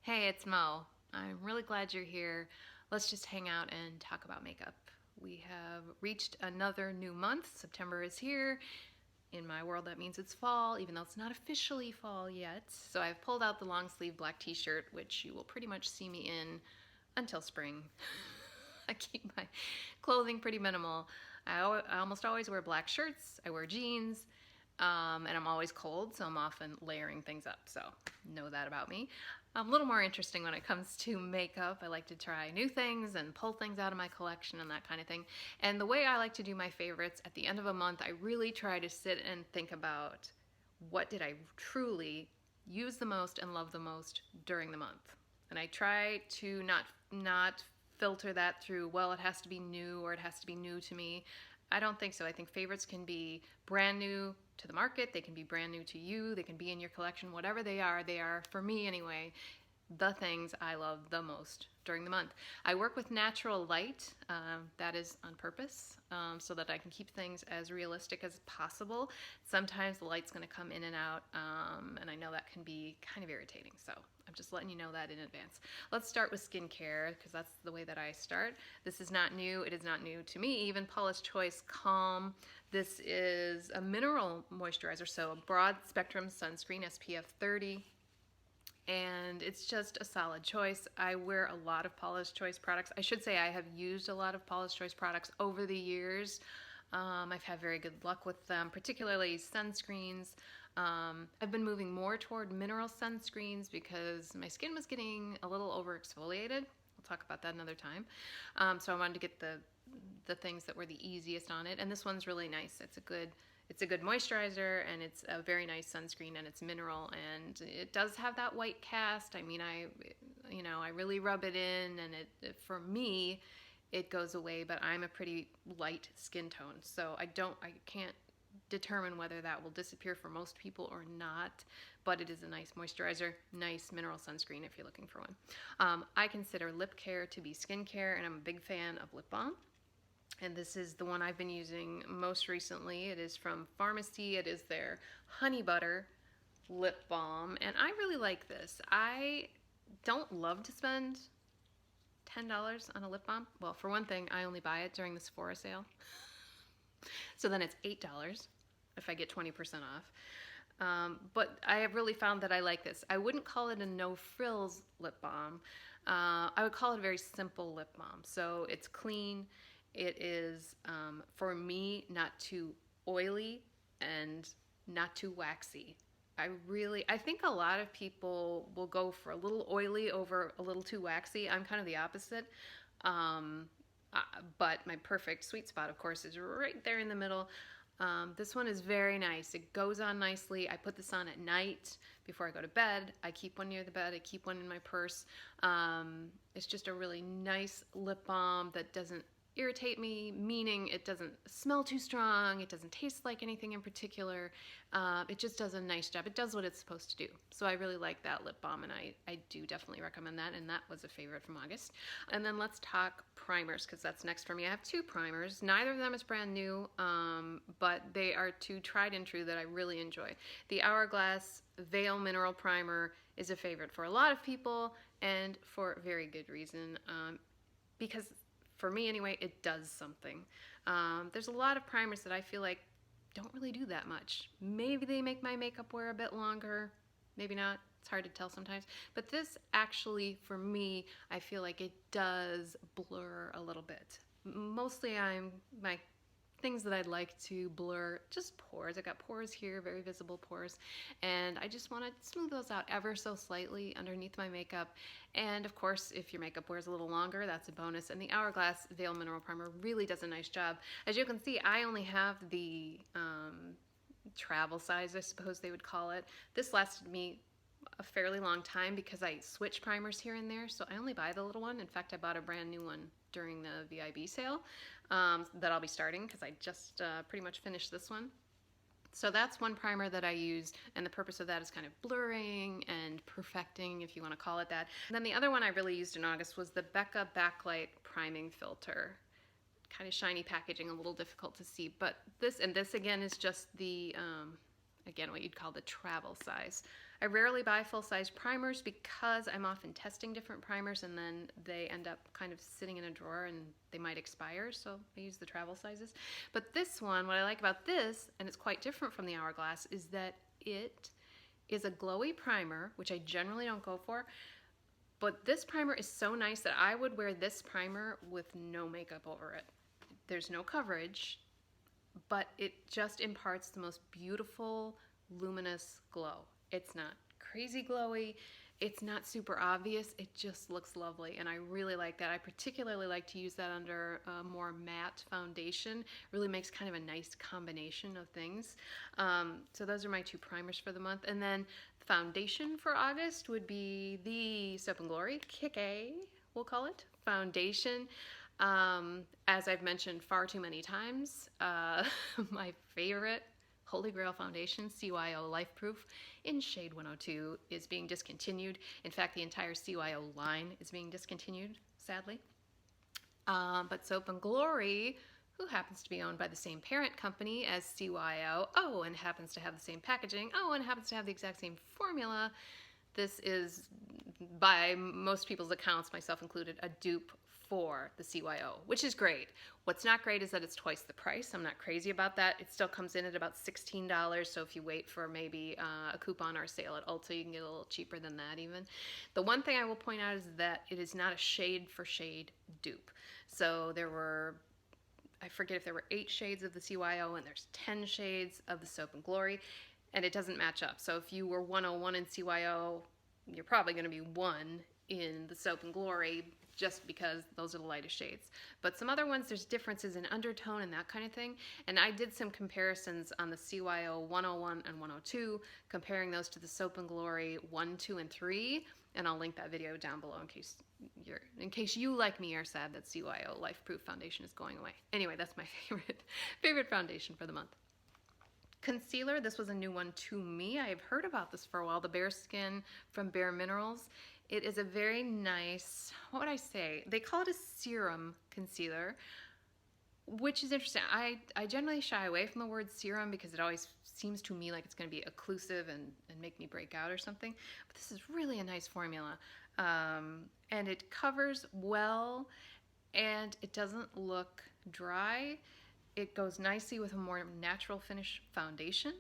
Hey, it's Mo. I'm really glad you're here. Let's just hang out and talk about makeup. We have reached another new month. September is here. In my world, that means it's fall, even though it's not officially fall yet. So I've pulled out the long sleeve black t shirt, which you will pretty much see me in until spring. I keep my clothing pretty minimal. I almost always wear black shirts, I wear jeans, and I'm always cold, so I'm often layering things up. So know that about me. I'm a little more interesting when it comes to makeup. I like to try new things and pull things out of my collection and that kind of thing. And the way I like to do my favorites at the end of a month, I really try to sit and think about what did I truly use the most and love the most during the month. And I try to not filter that through, well, it has to be new or it has to be new to me. I don't think so. I think favorites can be brand new to the market, they can be brand new to you, they can be in your collection, whatever they are for me anyway, the things I love the most during the month. I work with natural light, that is on purpose, so that I can keep things as realistic as possible. Sometimes the light's going to come in and out, and I know that can be kind of irritating, so I'm just letting you know that in advance. Let's start with skincare because that's the way that I start. This is not new. It is not new to me. Even Paula's Choice Calm. This is a mineral moisturizer, so a broad spectrum sunscreen, SPF 30. And it's just a solid choice. I wear a lot of Paula's Choice products. I should say I have used a lot of Paula's Choice products over the years. I've had very good luck with them, particularly sunscreens. I've been moving more toward mineral sunscreens because my skin was getting a little over exfoliated. We'll talk about that another time. So I wanted to get the things that were the easiest on it, and this one's really nice. It's a good moisturizer, and it's a very nice sunscreen, and it's mineral, and it does have that white cast. I mean, I really rub it in, and for me, it goes away. But I'm a pretty light skin tone, so I can't determine whether that will disappear for most people or not. But it is a nice moisturizer, nice mineral sunscreen if you're looking for one. I consider lip care to be skincare, and I'm a big fan of lip balm. And this is the one I've been using most recently. It is from Pharmacy. It is their Honey Butter lip balm, and I really like this. I don't love to spend $10 on a lip balm. Well, for one thing, I only buy it during the Sephora sale. So then it's $8 if I get 20% off. But I have really found that I like this. I wouldn't call it a no frills lip balm. I would call it a very simple lip balm. So it's clean. It is, for me, not too oily and not too waxy. I think a lot of people will go for a little oily over a little too waxy. I'm kind of the opposite. Um, but my perfect sweet spot, of course, is right there in the middle. This one is very nice. It goes on nicely. I put this on at night before I go to bed. I keep one near the bed. I keep one in my purse. It's just a really nice lip balm that doesn't irritate me, meaning it doesn't smell too strong, it doesn't taste like anything in particular. It just does a nice job. It does what it's supposed to do. So I really like that lip balm, and I do definitely recommend that, and that was a favorite from August. And then let's talk primers, because that's next for me. I have two primers. Neither of them is brand new, but they are two tried and true that I really enjoy. The Hourglass Veil Mineral Primer is a favorite for a lot of people, and for very good reason, because for me anyway, it does something. There's a lot of primers that I feel like don't really do that much. Maybe they make my makeup wear a bit longer, maybe not. It's hard to tell sometimes. But this actually, for me, I feel like it does blur a little bit. Mostly my things that I'd like to blur, just pores. I got pores here, very visible pores, and I just want to smooth those out ever so slightly underneath my makeup. And of course, if your makeup wears a little longer, that's a bonus. And the Hourglass Veil Mineral Primer really does a nice job. As you can see, I only have the travel size, I suppose they would call it. This lasted me a fairly long time because I switch primers here and there, so I only buy the little one. In fact, I bought a brand new one during the VIB sale that I'll be starting because I just pretty much finished this one. So that's one primer that I use, and the purpose of that is kind of blurring and perfecting, if you want to call it that. And then the other one I really used in August was the Becca Backlight Priming Filter. Kind of shiny packaging, a little difficult to see, but this again is just the again what you'd call the travel size. I rarely buy full-size primers because I'm often testing different primers and then they end up kind of sitting in a drawer and they might expire, so I use the travel sizes. But this one, what I like about this, and it's quite different from the Hourglass, is that it is a glowy primer, which I generally don't go for, but this primer is so nice that I would wear this primer with no makeup over it. There's no coverage, but it just imparts the most beautiful, luminous glow. It's not crazy glowy. It's not super obvious. It just looks lovely, and I really like that. I particularly like to use that under a more matte foundation. It really makes kind of a nice combination of things. So those are my two primers for the month. And then foundation for August would be the Soap & Glory Kick A, we'll call it, foundation. As I've mentioned far too many times, my favorite Holy Grail foundation, CYO Life Proof, in shade 102 is being discontinued. In fact, the entire CYO line is being discontinued, sadly. But Soap & Glory, who happens to be owned by the same parent company as CYO, oh, and happens to have the same packaging, oh, and happens to have the exact same formula, this is, by most people's accounts, myself included, a dupe for the CYO, which is great. What's not great is that it's twice the price. I'm not crazy about that. It still comes in at about $16, so if you wait for maybe a coupon or a sale at Ulta, you can get a little cheaper than that even. The one thing I will point out is that it is not a shade for shade dupe. So there were, I forget if there were 8 shades of the CYO and there's 10 shades of the Soap & Glory, and it doesn't match up. So if you were 101 in CYO, you're probably going to be 1 in the Soap & Glory, just because those are the lightest shades. But some other ones, there's differences in undertone and that kind of thing. And I did some comparisons on the CYO 101 and 102, comparing those to the Soap & Glory 1, 2, and 3. And I'll link that video down below in case you, like me, are sad that CYO Life Proof foundation is going away. Anyway, that's my favorite foundation for the month. Concealer, this was a new one to me. I have heard about this for a while, the Bare Skin from Bare Minerals. It is a very nice, what would I say? They call it a serum concealer, which is interesting. I generally shy away from the word serum because it always seems to me like it's going to be occlusive and make me break out or something. But this is really a nice formula. And it covers well, and it doesn't look dry. It goes nicely with a more natural finish foundation.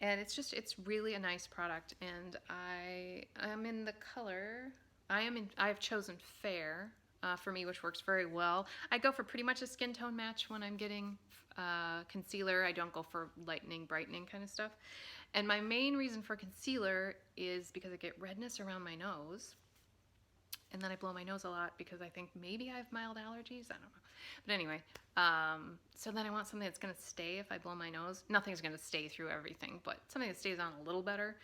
And it's really a nice product, and I am in the color, I have chosen Fair for me, which works very well. I go for pretty much a skin tone match when I'm getting concealer. I don't go for lightening, brightening kind of stuff. And my main reason for concealer is because I get redness around my nose, and then I blow my nose a lot because I think maybe I have mild allergies, I don't know. But anyway, so then I want something that's going to stay if I blow my nose. Nothing's going to stay through everything, but something that stays on a little better.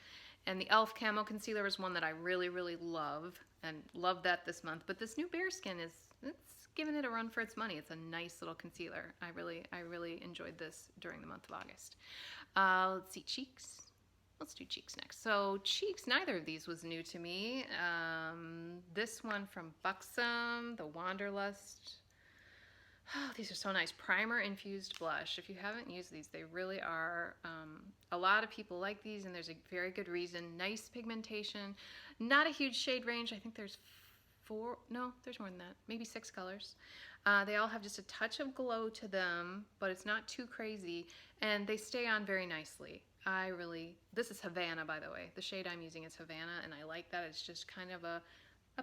And the e.l.f. Camo Concealer is one that I really, really love, and love that this month. But this new Bare Skin it's giving it a run for its money. It's a nice little concealer. I really enjoyed this during the month of August. Let's see, cheeks. Let's do cheeks next. So cheeks, neither of these was new to me. This one from Buxom, the Wanderlust. Oh, these are so nice. Primer infused blush. If you haven't used these, they really are. A lot of people like these, and there's a very good reason. Nice pigmentation. Not a huge shade range. I think there's 4, no, there's more than that. Maybe 6 colors. They all have just a touch of glow to them, but it's not too crazy, and they stay on very nicely. This is Havana, by the way. The shade I'm using is Havana, and I like that. It's just kind of a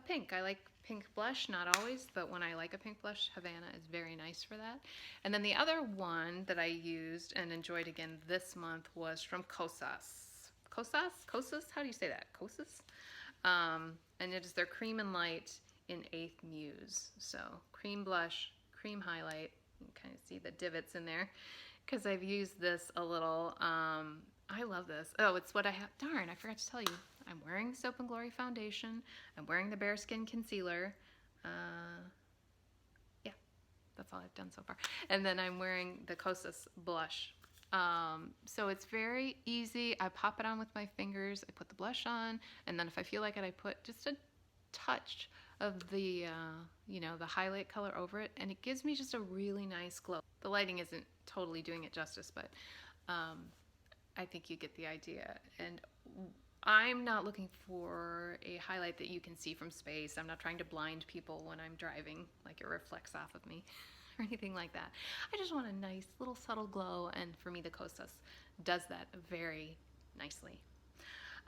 pink. I like pink blush, not always, but when I like a pink blush, Havana is very nice for that. And then the other one that I used and enjoyed again this month was from Kosas. Kosas? How do you say that? Kosas? And it is their Cream and Light in 8th Muse. So cream blush, cream highlight. You can kind of see the divots in there because I've used this a little. I love this. Oh, it's what I have. Darn, I forgot to tell you. I'm wearing the Soap & Glory foundation. I'm wearing the Bare Skin concealer. Yeah, that's all I've done so far. And then I'm wearing the Kosas blush. So it's very easy. I pop it on with my fingers. I put the blush on, and then if I feel like it, I put just a touch of the, the highlight color over it, and it gives me just a really nice glow. The lighting isn't totally doing it justice, but I think you get the idea. And I'm not looking for a highlight that you can see from space. I'm not trying to blind people when I'm driving, like it reflects off of me or anything like that. I just want a nice little subtle glow, and for me, the Kosas does that very nicely.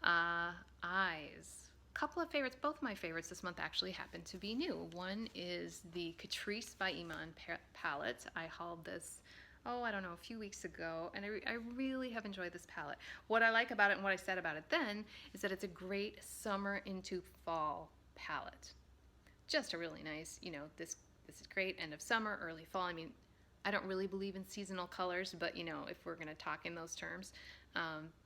Eyes. Couple of favorites. Both my favorites this month actually happen to be new. One is the Catrice by Iman palette. I hauled this, I don't know, a few weeks ago, and I really have enjoyed this palette. What I like about it and what I said about it then is that it's a great summer into fall palette. Just a really nice, this is great end of summer, early fall. I mean, I don't really believe in seasonal colors, but if we're going to talk in those terms,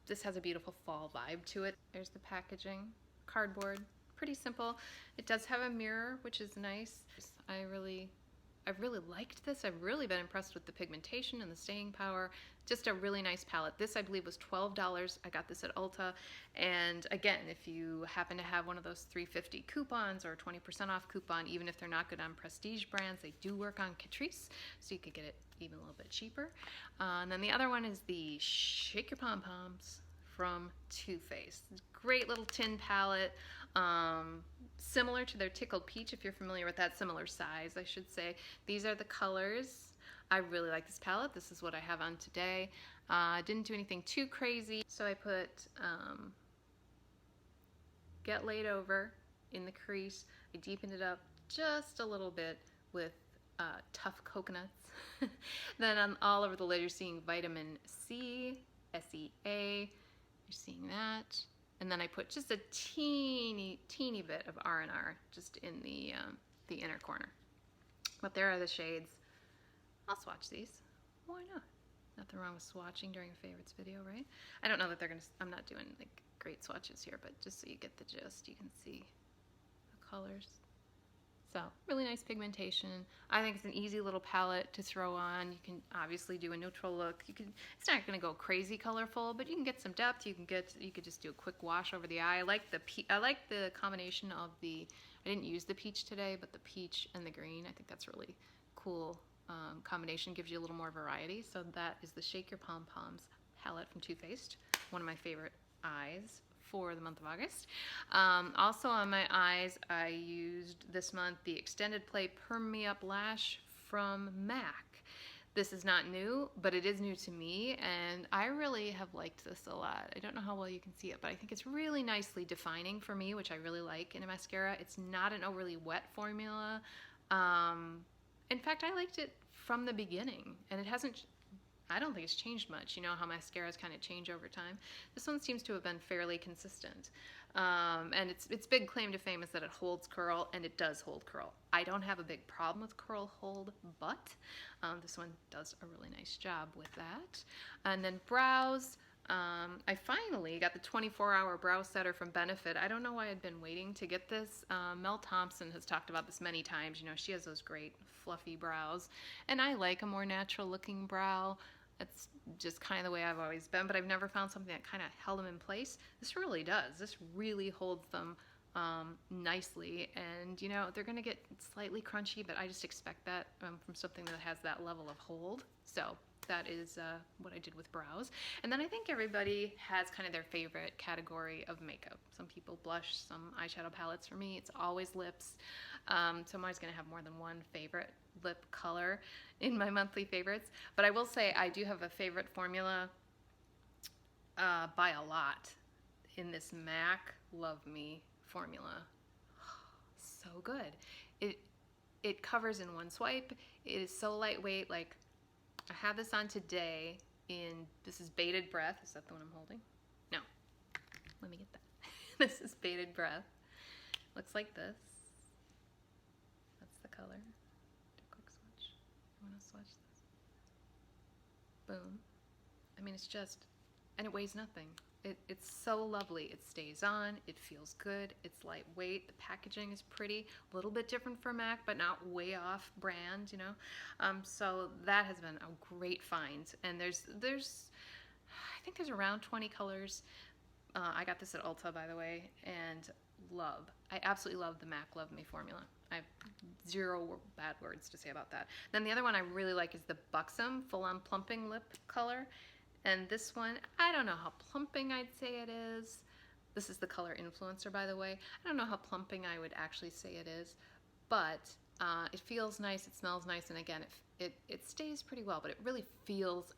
this has a beautiful fall vibe to it. There's the packaging, cardboard, pretty simple. It does have a mirror, which is nice. I've really liked this. I've really been impressed with the pigmentation and the staying power. Just a really nice palette. This, I believe, was $12. I got this at Ulta. And again, if you happen to have one of those $3.50 coupons or 20% off coupon, even if they're not good on prestige brands, they do work on Catrice, so you could get it even a little bit cheaper. And then the other one is the Shake Your Pom Poms from Too Faced. Great little tin palette. Similar to their Tickled Peach, if you're familiar with that, similar size, I should say. These are the colors. I really like this palette. This is what I have on today. Didn't do anything too crazy. So I put Get Laid Over in the crease. I deepened it up just a little bit with Tough Coconuts. Then all over the lid, you're seeing Vitamin C, SEA. You're seeing that. And then I put just a teeny bit of R&R just in the inner corner. But there are the shades. I'll swatch these. Why not? Nothing wrong with swatching during a favorites video, right? I don't know that I'm not doing like great swatches here, but just so you get the gist, you can see the colors. So really nice pigmentation. I think it's an easy little palette to throw on. You can obviously do a neutral look. It's not going to go crazy colorful, but you can get some depth. You could just do a quick wash over the eye. I like the combination of I didn't use the peach today, but the peach and the green. I think that's really cool combination. Gives you a little more variety. So that is the Shake Your Pom Poms palette from Too Faced. One of my favorite eyes for the month of August. Also on my eyes, I used this month the Extended Play Perm Me Up Lash from MAC. This is not new, but it is new to me, and I really have liked this a lot. I don't know how well you can see it, but I think it's really nicely defining for me, which I really like in a mascara. It's not an overly wet formula. In fact, I liked it from the beginning, and I don't think it's changed much. You know how mascaras kind of change over time. This one seems to have been fairly consistent. And its big claim to fame is that it holds curl, and it does hold curl. I don't have a big problem with curl hold, but this one does a really nice job with that. And then brows. I finally got the 24-hour brow setter from Benefit. I don't know why I'd been waiting to get this. Mel Thompson has talked about this many times. She has those great fluffy brows, and I like a more natural looking brow. That's just kind of the way I've always been, but I've never found something that kind of held them in place. This really does. This really holds them nicely, and they're going to get slightly crunchy, but I just expect that from something that has that level of hold. So that is what I did with brows. And then I think everybody has kind of their favorite category of makeup. Some people blush, some eyeshadow palettes. For me, it's always lips. So I'm always going to have more than one favorite lip color in my monthly favorites. But I will say I do have a favorite formula by a lot in this MAC Love Me formula. So good. It covers in one swipe. It is so lightweight. Like, I have this on today this is Bated Breath. Is that the one I'm holding? No. Let me get that. This is Bated Breath. Looks like this. That's the color. Do a quick swatch. I want to swatch this. Boom. I mean, and it weighs nothing. It's so lovely. It stays on. It feels good. It's lightweight. The packaging is pretty. A little bit different from MAC, but not way off brand, So that has been a great find. And there's I think there's around 20 colors. I got this at Ulta, by the way, and I absolutely love the MAC Love Me formula. I have zero bad words to say about that. Then the other one I really like is the Buxom Full On Plumping Lip color. And this one, I don't know how plumping I'd say it is, This is the color Influencer, by the way. I don't know how plumping I would actually say it is, but it feels nice, it smells nice, and again, it stays pretty well, but it really feels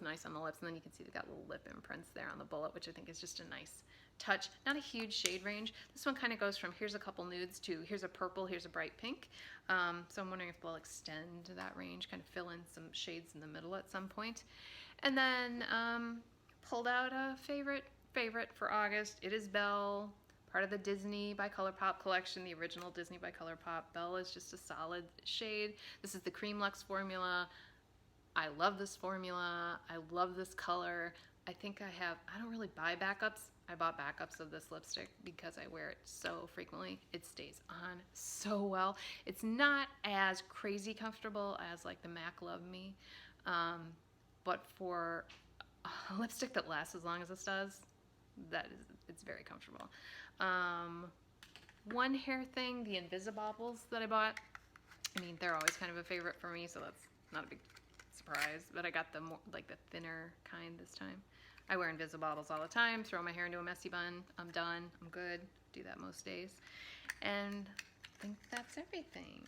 nice on the lips, and then you can see they've got little lip imprints there on the bullet, which I think is just a nice touch. Not a huge shade range. This one kind of goes from here's a couple nudes to here's a purple, here's a bright pink. So I'm wondering if we'll extend that range, kind of fill in some shades in the middle at some point. And then pulled out a favorite for August. It is Belle, part of the Disney by ColourPop collection, the original Disney by ColourPop. Belle is just a solid shade. This is the Cream Luxe formula. I love this formula. I love this color. I think I don't really buy backups. I bought backups of this lipstick because I wear it so frequently. It stays on so well. It's not as crazy comfortable as like the MAC Love Me, but for a lipstick that lasts as long as this does, it's very comfortable. One hair thing, the Invisibobbles that I bought. I mean, they're always kind of a favorite for me, so that's not a big surprise. But I got the more like the thinner kind this time. I wear Invisibobbles all the time. Throw my hair into a messy bun. I'm done. I'm good. Do that most days. And I think that's everything.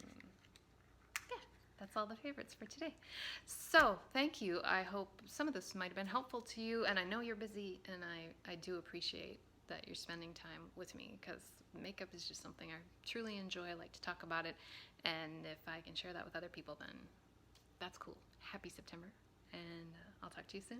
Yeah, that's all the favorites for today. So thank you. I hope some of this might have been helpful to you. And I know you're busy, and I do appreciate that you're spending time with me, because makeup is just something I truly enjoy. I like to talk about it. And if I can share that with other people, then that's cool. Happy September. And I'll talk to you soon.